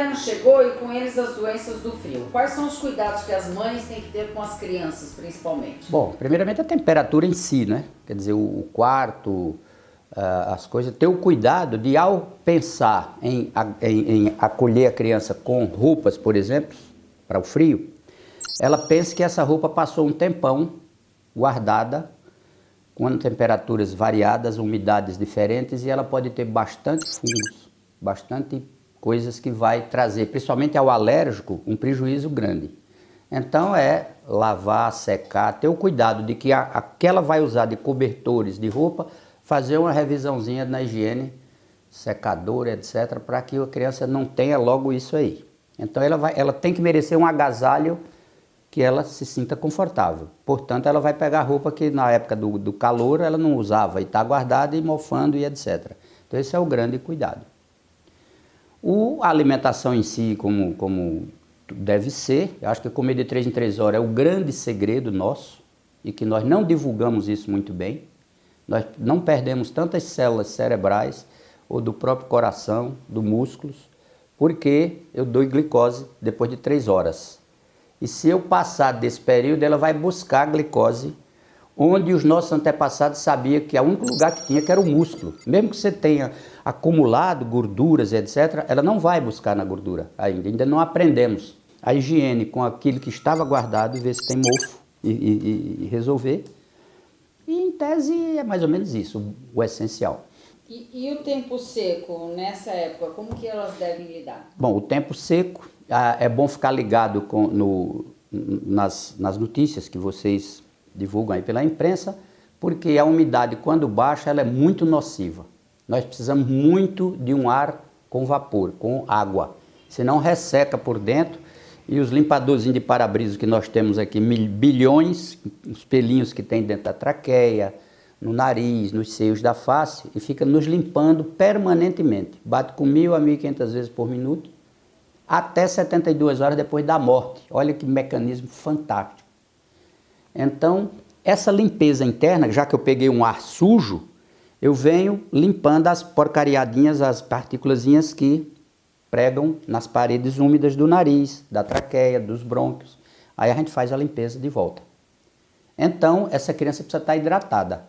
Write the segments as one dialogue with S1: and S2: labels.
S1: inverno chegou e com eles as doenças do frio. Quais são os cuidados que as mães têm que ter com as crianças, principalmente?
S2: Bom, primeiramente a temperatura em si, né? Quer dizer, o quarto, as coisas. Ter o cuidado de, ao pensar em acolher a criança com roupas, por exemplo, para o frio, ela pense que essa roupa passou um tempão guardada, com temperaturas variadas, umidades diferentes, e ela pode ter bastante fungos, bastante coisas que vai trazer, principalmente ao alérgico, um prejuízo grande. Então é lavar, secar, ter o cuidado de que aquela vai usar de cobertores de roupa, fazer uma revisãozinha na higiene, secador, etc., para que a criança não tenha logo isso aí. Então ela tem que merecer um agasalho que ela se sinta confortável. Portanto, ela vai pegar roupa que na época do calor ela não usava e está guardada e mofando e etc. Então esse é o grande cuidado. A alimentação em si, como deve ser, eu acho que comer de 3 em 3 horas é o grande segredo nosso e que nós não divulgamos isso muito bem. Nós não perdemos tantas células cerebrais ou do próprio coração, dos músculos, porque eu dou glicose depois de 3 horas. E se eu passar desse período, ela vai buscar a glicose onde os nossos antepassados sabiam que o único lugar que tinha que era o músculo. Mesmo que você tenha acumulado gorduras, etc., ela não vai buscar na gordura ainda não aprendemos a higiene com aquilo que estava guardado e ver se tem mofo e resolver. E em tese é mais ou menos isso, o essencial.
S1: E o tempo seco, nessa época, como que elas devem lidar?
S2: Bom, o tempo seco, é bom ficar ligado nas notícias que vocês divulgam aí pela imprensa, porque a umidade, quando baixa, ela é muito nociva. Nós precisamos muito de um ar com vapor, com água, senão resseca por dentro. E os limpadorzinhos de para-brisa que nós temos aqui, bilhões, os pelinhos que tem dentro da traqueia, no nariz, nos seios da face, e fica nos limpando permanentemente. Bate com 1.000 a 1.500 vezes por minuto, até 72 horas depois da morte. Olha que mecanismo fantástico. Então, essa limpeza interna, já que eu peguei um ar sujo, eu venho limpando as porcariadinhas, as partículazinhas que pregam nas paredes úmidas do nariz, da traqueia, dos brônquios. Aí a gente faz a limpeza de volta. Então, essa criança precisa estar hidratada.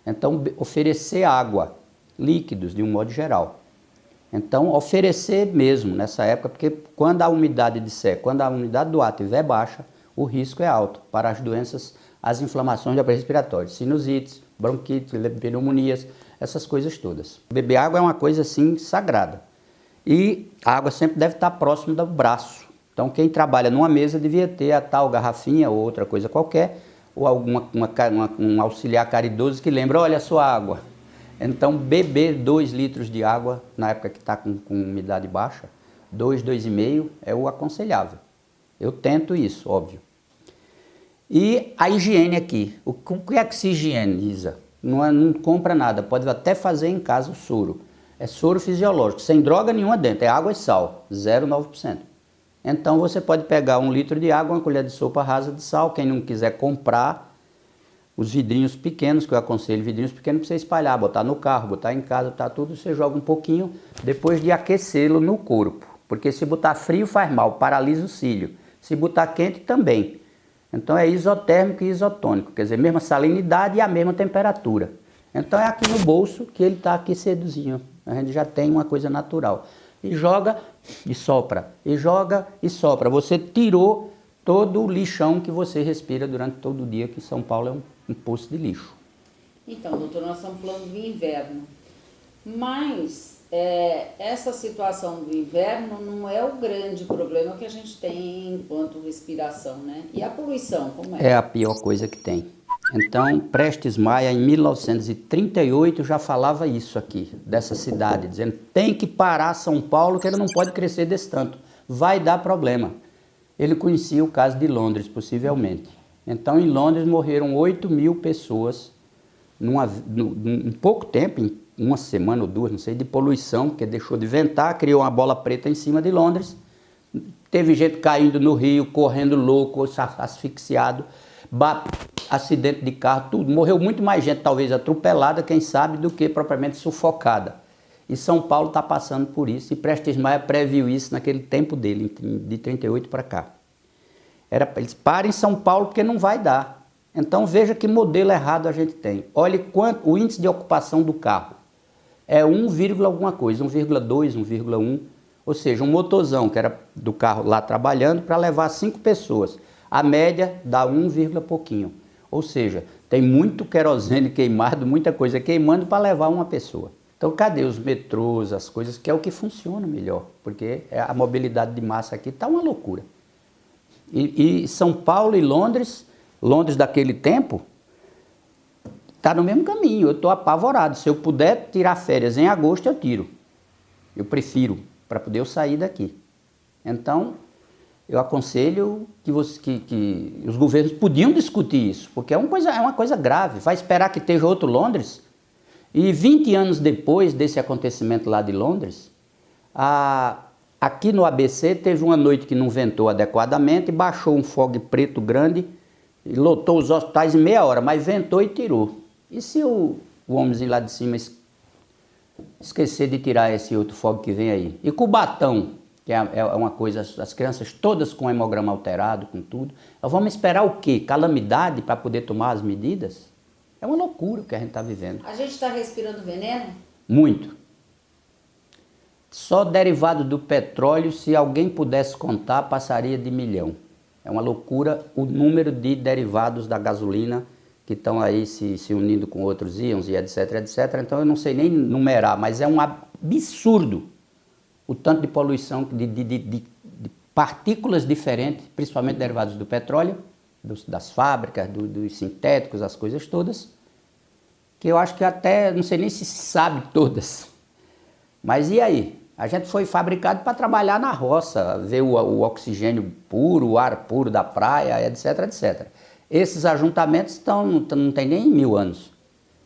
S2: Então, oferecer água, líquidos de um modo geral. Então, oferecer mesmo nessa época, porque quando a umidade quando a umidade do ar estiver baixa, o risco é alto para as doenças, as inflamações do aparelho respiratório, sinusites, bronquite, pneumonias, essas coisas todas. Beber água é uma coisa assim sagrada. E a água sempre deve estar próximo do braço. Então, quem trabalha numa mesa devia ter a tal garrafinha ou outra coisa qualquer, ou um auxiliar caridoso que lembra, olha a sua água. Então, beber 2 litros de água na época que está com umidade baixa, 2,5 é o aconselhável. Eu tento isso, óbvio. E a higiene aqui. O que é que se higieniza? Não compra nada, pode até fazer em casa o soro. É soro fisiológico, sem droga nenhuma dentro, é água e sal, 0,9%. Então você pode pegar 1 litro de água, uma colher de sopa rasa de sal, quem não quiser comprar, os vidrinhos pequenos, que eu aconselho, vidrinhos pequenos para você espalhar, botar no carro, botar em casa, botar tudo, você joga um pouquinho, depois de aquecê-lo no corpo. Porque se botar frio faz mal, paralisa o cílio. Se botar quente também. Então é isotérmico e isotônico, quer dizer, mesma salinidade e a mesma temperatura. Então é aqui no bolso que ele está aquecedozinho. A gente já tem uma coisa natural. E joga e sopra, e joga e sopra. Você tirou todo o lixão que você respira durante todo o dia, que São Paulo é um poço de lixo.
S1: Então, doutor, nós estamos falando do inverno. Mas essa situação do inverno não é o grande problema que a gente tem enquanto respiração, né? E a poluição, como é?
S2: É a pior coisa que tem. Então, Prestes Maia, em 1938, já falava isso aqui, dessa cidade, dizendo tem que parar São Paulo, que ele não pode crescer desse tanto, vai dar problema. Ele conhecia o caso de Londres, possivelmente. Então, em Londres, morreram 8.000 pessoas, em pouco tempo, em uma semana ou 2, não sei, de poluição, porque deixou de ventar, criou uma bola preta em cima de Londres. Teve gente caindo no rio, correndo louco, asfixiado, acidente de carro, tudo. Morreu muito mais gente, talvez atropelada, quem sabe, do que propriamente sufocada. E São Paulo está passando por isso, e Prestes Maia previu isso naquele tempo dele, de 38 para cá. Eles parem em São Paulo porque não vai dar. Então veja que modelo errado a gente tem. Olhe quanto o índice de ocupação do carro. É 1, alguma coisa, 1,2, 1,1. Ou seja, um motorzão que era do carro lá trabalhando para levar 5 pessoas. A média dá 1, pouquinho. Ou seja, tem muito querosene queimado, muita coisa queimando para levar uma pessoa. Então cadê os metrôs, as coisas, que é o que funciona melhor? Porque a mobilidade de massa aqui está uma loucura. E São Paulo e Londres daquele tempo, está no mesmo caminho. Eu estou apavorado. Se eu puder tirar férias em agosto, eu tiro. Eu prefiro, para poder eu sair daqui. Então, eu aconselho que os governos podiam discutir isso, porque é uma coisa grave. Vai esperar que esteja outro Londres? E 20 anos depois desse acontecimento lá de Londres, aqui no ABC teve uma noite que não ventou adequadamente, baixou um fog preto grande, e lotou os hospitais em meia hora, mas ventou e tirou. E se o homemzinho lá de cima esquecer de tirar esse outro fog que vem aí? E Cubatão, que é uma coisa, as crianças todas com hemograma alterado, com tudo, nós vamos esperar o quê? Calamidade para poder tomar as medidas? É uma loucura o que a gente está vivendo.
S1: A gente está respirando veneno?
S2: Muito. Só derivado do petróleo, se alguém pudesse contar, passaria de 1 milhão. É uma loucura o número de derivados da gasolina que estão aí se unindo com outros íons e etc, etc. Então eu não sei nem numerar, mas é um absurdo o tanto de poluição, de partículas diferentes, principalmente derivados do petróleo, das fábricas, dos sintéticos, as coisas todas, que eu acho que até, não sei nem se sabe todas. Mas e aí? A gente foi fabricado para trabalhar na roça, ver o oxigênio puro, o ar puro da praia, etc, etc. Esses ajuntamentos não tem nem 1000 anos.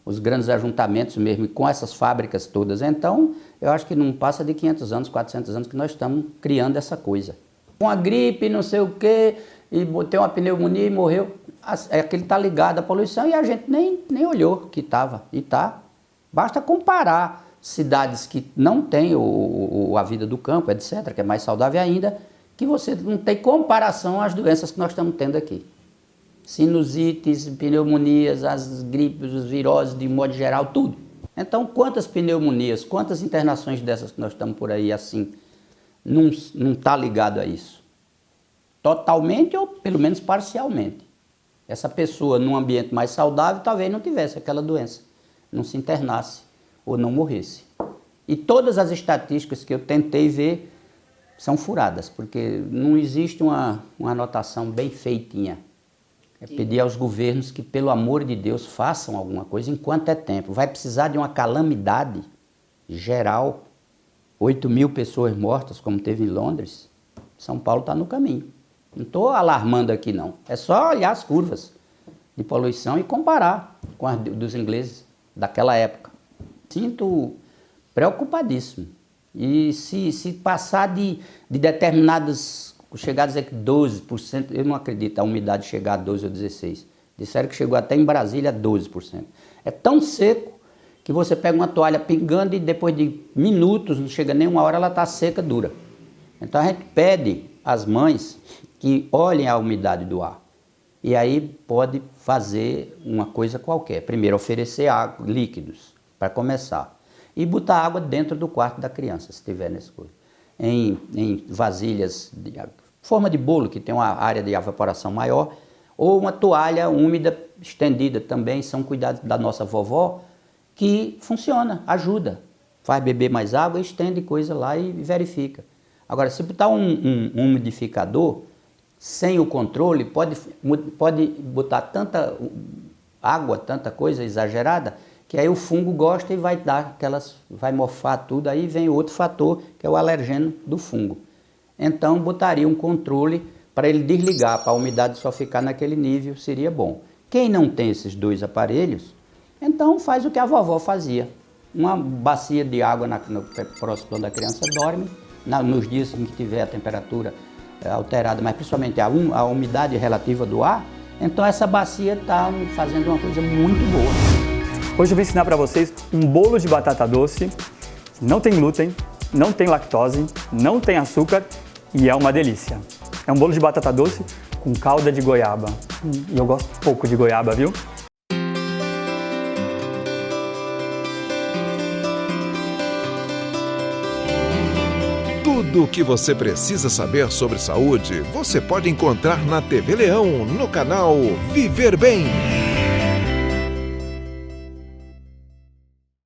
S2: Os grandes ajuntamentos mesmo, com essas fábricas todas. Então, eu acho que não passa de 500 anos, 400 anos que nós estamos criando essa coisa. Com a gripe, não sei o quê, e tem uma pneumonia e morreu. Aquele está ligado à poluição e a gente nem olhou que estava. E tá. Basta comparar cidades que não têm a vida do campo, etc., que é mais saudável ainda, que você não tem comparação às doenças que nós estamos tendo aqui. Sinusites, pneumonias, as gripes, as viroses, de modo geral, tudo. Então, quantas pneumonias, quantas internações dessas que nós estamos por aí assim, não está ligado a isso? Totalmente ou pelo menos parcialmente. Essa pessoa, num ambiente mais saudável, talvez não tivesse aquela doença, não se internasse ou não morresse. E todas as estatísticas que eu tentei ver são furadas, porque não existe uma anotação bem feitinha. É pedir aos governos que, pelo amor de Deus, façam alguma coisa enquanto é tempo. Vai precisar de uma calamidade geral, 8.000 pessoas mortas, como teve em Londres. São Paulo está no caminho. Não estou alarmando aqui, não. É só olhar as curvas de poluição e comparar com as dos ingleses daquela época. Sinto preocupadíssimo. E se passar de determinadas, chegar a dizer que 12%, eu não acredito a umidade chegar a 12 ou 16%. Disseram que chegou até em Brasília a 12%. É tão seco que você pega uma toalha pingando e depois de minutos, não chega nem 1 hora, ela está seca, dura. Então a gente pede às mães que olhem a umidade do ar. E aí pode fazer uma coisa qualquer. Primeiro, oferecer água, líquidos, para começar. E botar água dentro do quarto da criança, se tiver nessa coisa. Em vasilhas, forma de bolo, que tem uma área de evaporação maior, ou uma toalha úmida estendida também, são cuidados da nossa vovó, que funciona, ajuda. Faz beber mais água, estende coisa lá e verifica. Agora, se botar um umidificador, sem o controle, pode botar tanta água, tanta coisa exagerada, que aí o fungo gosta e vai mofar tudo, aí vem outro fator, que é o alergeno do fungo. Então, botaria um controle para ele desligar, para a umidade só ficar naquele nível, seria bom. Quem não tem esses 2 aparelhos, então faz o que a vovó fazia. Uma bacia de água no próximo da criança, dorme, nos dias em que tiver a temperatura alterada, mas principalmente a umidade relativa do ar, então essa bacia está fazendo uma coisa muito boa.
S3: Hoje eu vou ensinar para vocês um bolo de batata doce Não tem glúten, não tem lactose, não tem açúcar e é uma delícia. É um bolo de batata doce com calda de goiaba. E eu gosto pouco de goiaba, viu?
S4: Tudo o que você precisa saber sobre saúde, você pode encontrar na TV Leão, no canal Viver Bem.